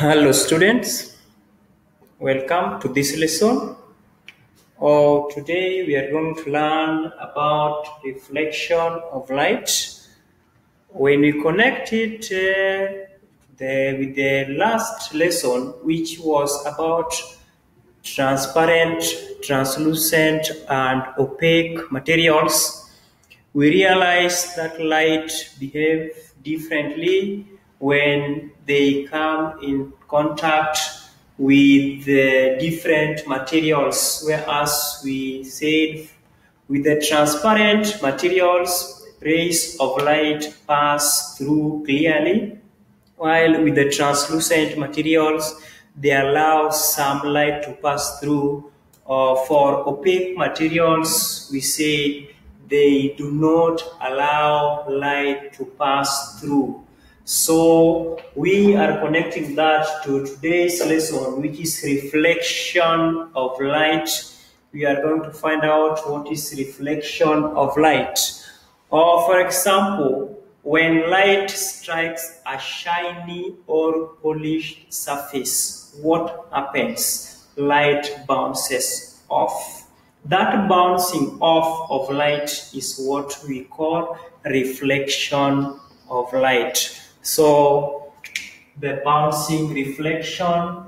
Hello students, welcome to this lesson. Today we are going to learn about reflection of light. When we connect it with the last lesson, which was about transparent, translucent and opaque materials, we realize that light behave differently when they come in contact with the different materials, whereas we said with the transparent materials, rays of light pass through clearly, while with the translucent materials, they allow some light to pass through. For opaque materials, we say they do not allow light to pass through. So we are connecting that to today's lesson, which is reflection of light. We are going to find out what is reflection of light. Or for example, when light strikes a shiny or polished surface, what happens? Light bounces off. That bouncing off of light is what we call reflection of light. So the bouncing reflection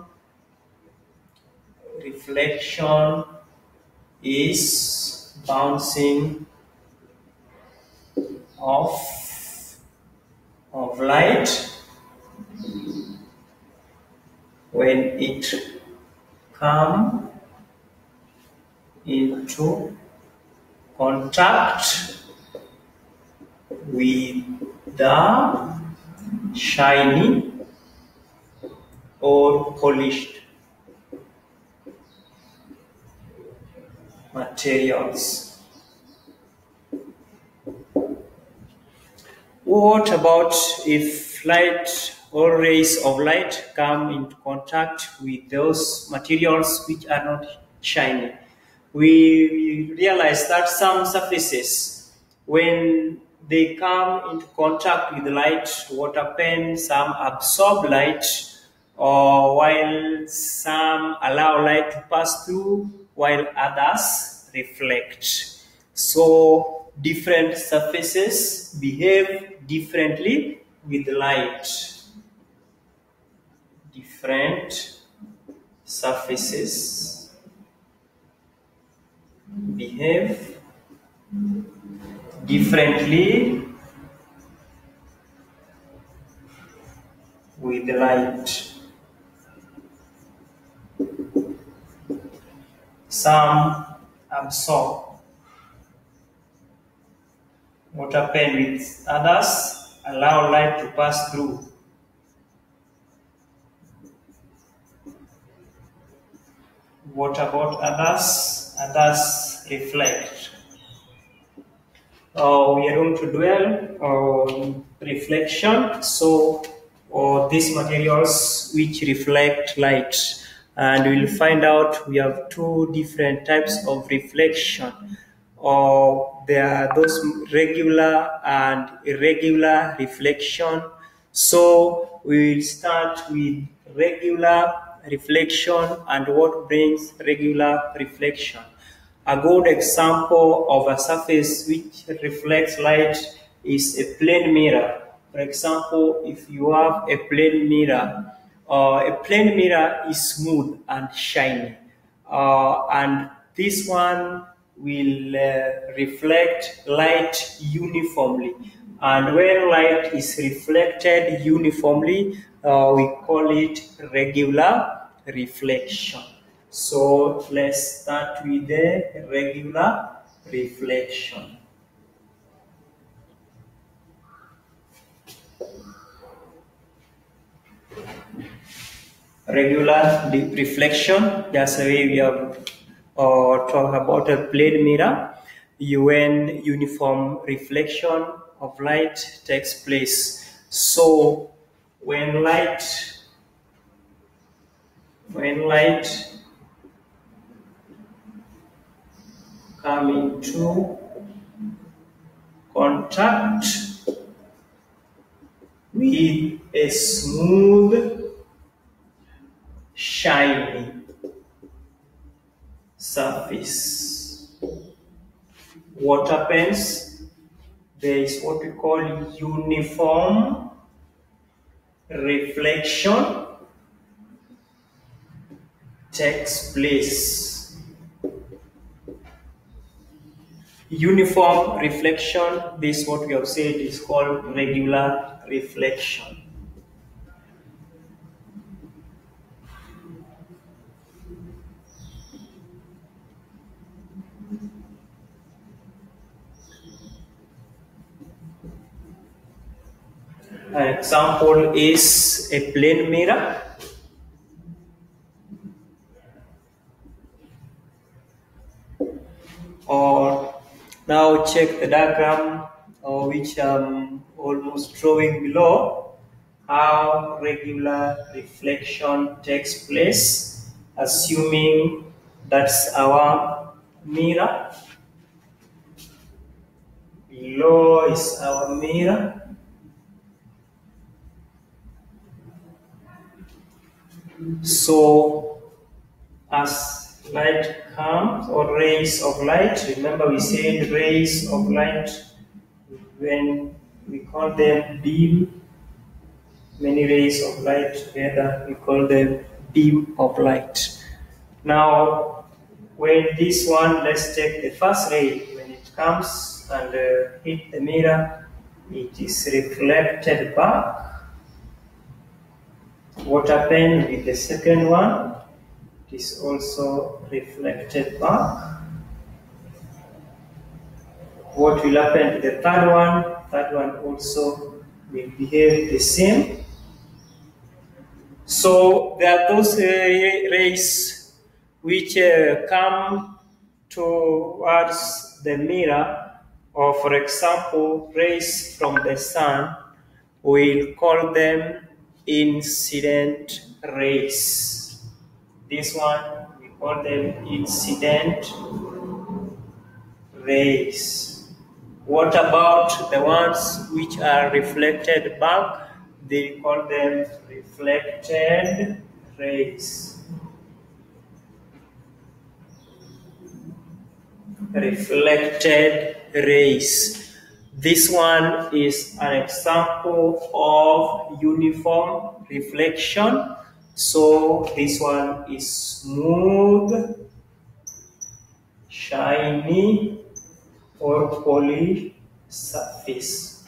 is bouncing off of light when it comes into contact with the shiny or polished materials. What about if light or rays of light come into contact with those materials which are not shiny? We realize that some surfaces, when they come into contact with light, what happens? Some absorb light, or while some allow light to pass through, while others reflect. So different surfaces behave differently with light. Different surfaces behave differently with light. Some absorb. What happens with others? Allow light to pass through. What about others? Others reflect. We are going to dwell on reflection. So, these materials which reflect light, and we'll find out we have two different types of reflection. There are those regular and irregular reflection. So we will start with regular reflection and what brings regular reflection. A good example of a surface which reflects light is a plane mirror. For example, if you have a plane mirror is smooth and shiny. And this one will reflect light uniformly. And when light is reflected uniformly, we call it regular reflection. So let's start with the regular reflection. Regular reflection, that's the way we have talk about a plane mirror. When uniform reflection of light takes place. So when light come into contact with a smooth shiny surface. What happens? There is what we call uniform reflection takes place. Uniform reflection, this what we have said is called regular reflection. An example is a plane mirror. Or now check the diagram which I'm almost drawing below, how regular reflection takes place, assuming that's our mirror. Below is our mirror. So as light comes, or rays of light, remember we said rays of light, when we call them beam, many rays of light together, we call them beam of light. Now, when this one, let's take the first ray, when it comes and hit the mirror, it is reflected back. What happened with the second one? It is also reflected back. What will happen to the third one? Third one also will behave the same. So there are those rays which come towards the mirror, or for example, rays from the sun. We'll call them incident rays. This one, we call them incident rays. What about the ones which are reflected back? They call them reflected rays. Reflected rays. This one is an example of uniform reflection. So this one is smooth, shiny, or polished surface.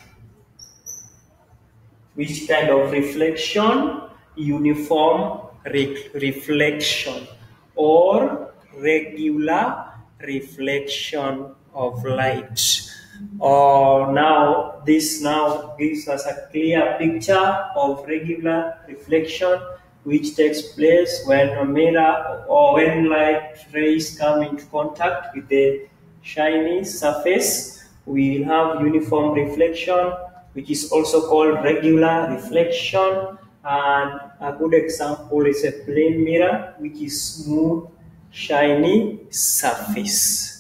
Which kind of reflection? Uniform reflection or regular reflection of light. Now this now gives us a clear picture of regular reflection which takes place when a mirror or when light rays come into contact with the shiny surface. We will have uniform reflection, which is also called regular reflection. And a good example is a plane mirror, which is smooth, shiny surface.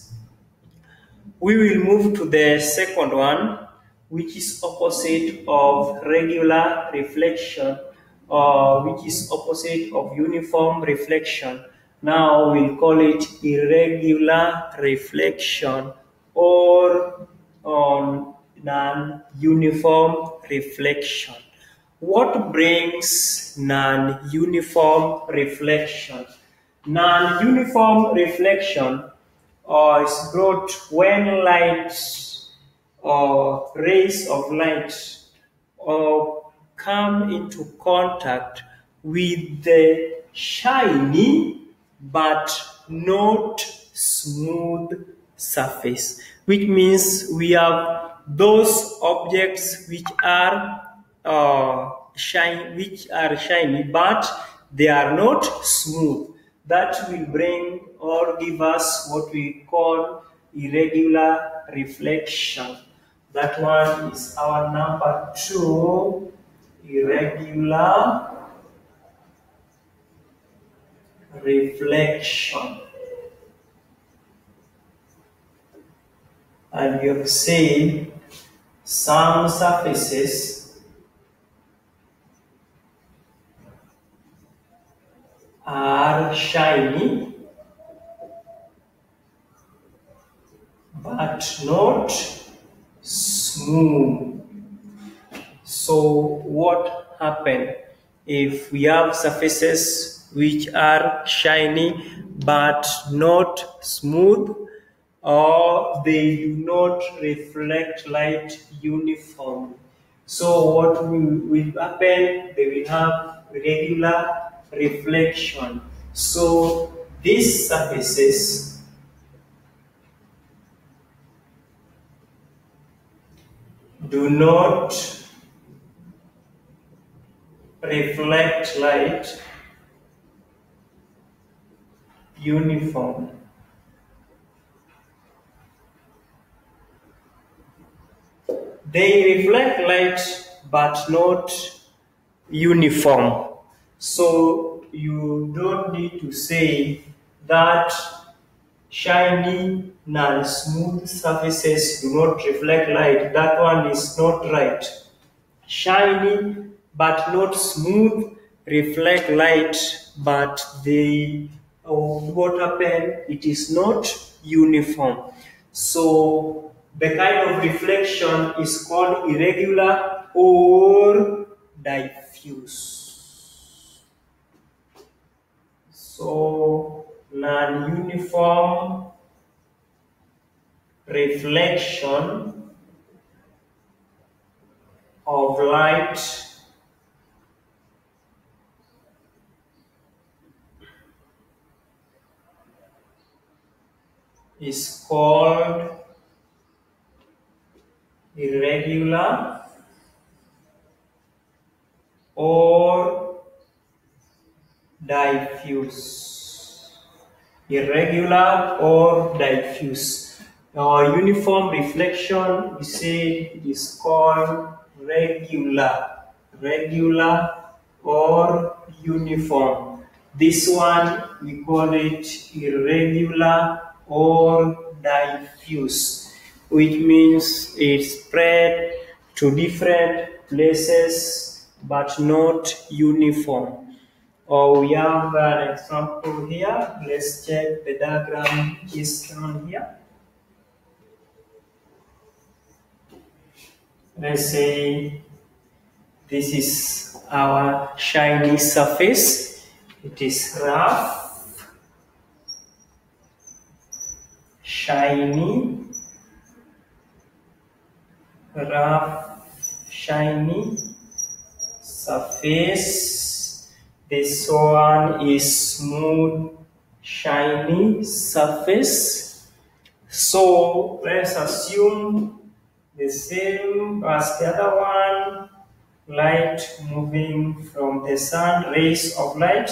We will move to the second one, which is opposite of regular reflection, which is opposite of uniform reflection. Now we'll call it irregular reflection or non-uniform reflection. What brings non-uniform reflection? Non-uniform reflection is brought when light or rays of light come into contact with the shiny but not smooth surface, which means we have those objects which are shiny but they are not smooth. That will bring or give us what we call irregular reflection. That one is our number 2, irregular reflection. And you have seen some surfaces are shiny but not smooth. So what happens if we have surfaces which are shiny but not smooth, or they do not reflect light uniformly? So what will happen? They will have regular reflection. So these surfaces do not reflect light uniform. They reflect light but not uniform. So you don't need to say that shiny and smooth surfaces do not reflect light. That one is not right. Shiny but not smooth reflect light, but they what happen? It is not uniform. So the kind of reflection is called irregular or diffuse. So non-uniform reflection of light is called irregular or diffuse. Irregular or diffuse. Uniform reflection, we say it is called regular or uniform. This one we call it irregular or diffuse, which means it spread to different places but not uniform. Or we have an example here. Let's check the diagram is shown here. Let's say this is our shiny surface. It is rough, shiny, surface. This one is smooth, shiny surface. So let's assume the same as the other one, light moving from the sun, rays of light.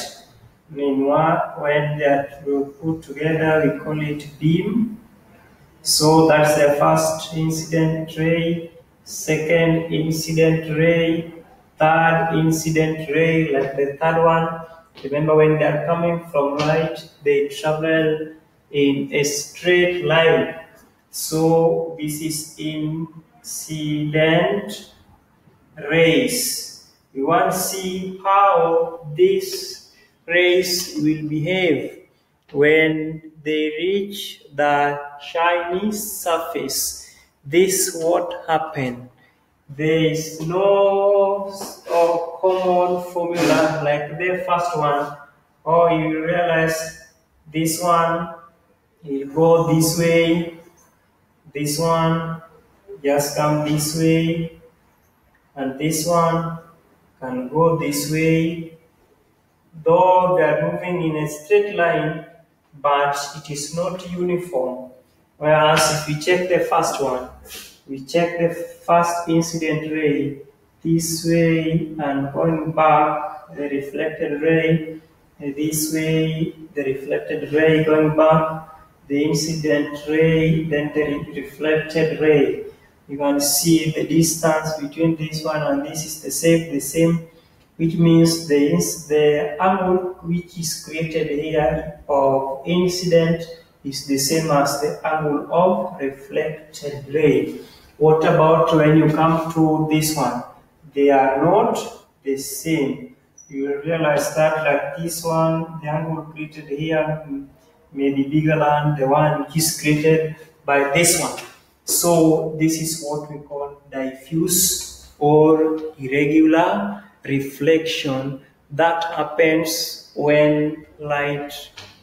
Meanwhile, when they are put together, we call it beam. So that's the first incident ray, second incident ray, third incident ray, like the third one. Remember, when they are coming from light, they travel in a straight line. So this is incident rays. We want to see how these rays will behave when they reach the shiny surface. This what happened. There is no common formula like the first one. Or you realize this one will go this way, this one just come this way, and this one can go this way, though they are moving in a straight line, but it is not uniform. Whereas if we check the first one, we check the first incident ray this way and going back, the reflected ray this way, the reflected ray going back, the incident ray, then the reflected ray. You can see the distance between this one and this is the same, which means the angle which is created here of incident is the same as the angle of reflected ray. What about when you come to this one? They are not the same. you will realize that like this one, the angle created here may be bigger than the one which is created by this one. So this is what we call diffuse or irregular reflection that happens when light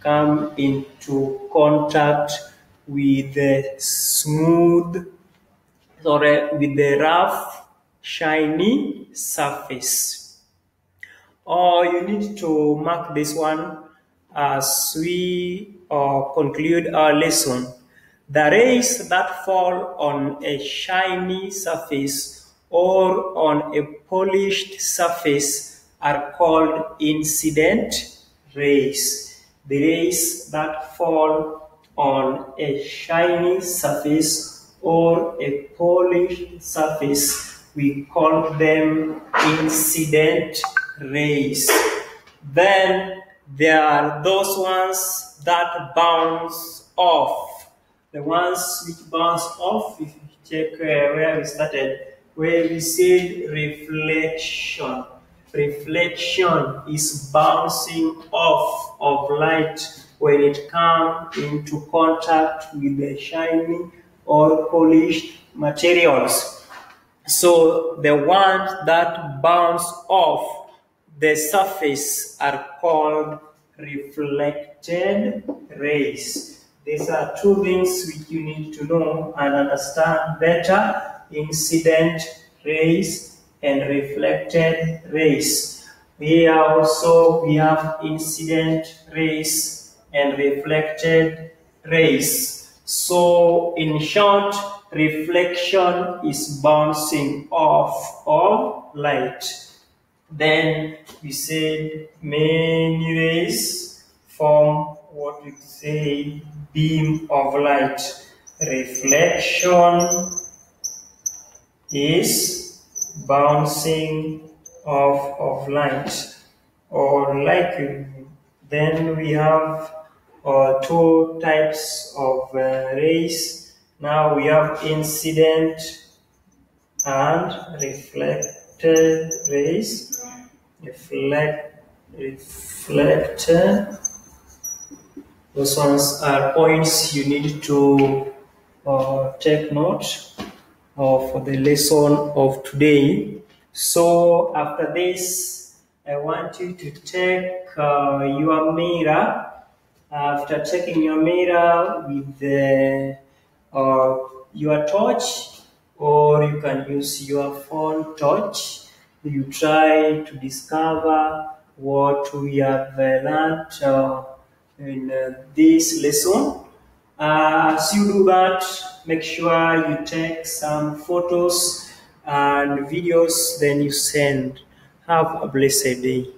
come into contact with the smooth or with the rough, shiny surface. Or you need to mark this one as we conclude our lesson. The rays that fall on a shiny surface or on a polished surface are called incident rays. The rays that fall on a shiny surface or a polished surface, we call them incident rays. Then there are those ones that bounce off. The ones which bounce off, if you check where we started, where we said reflection. Reflection is bouncing off of light when it comes into contact with the shiny or polished materials. So the ones that bounce off the surface are called reflected rays. These are two things which you need to know and understand better: incident rays and reflected rays. Here also we have incident rays and reflected rays. So in short, reflection is bouncing off of light. Then we said many rays form what we say beam of light. Reflection is bouncing off of light, or like then we have two types of rays. Now we have incident and reflected rays. Reflected, those ones are points you need to take note for the lesson of today. So after this, I want you to take your mirror. After taking your mirror with your torch, or you can use your phone torch, you try to discover what we have learned in this lesson. As you do that, make sure you take some photos and videos, then you send. Have a blessed day.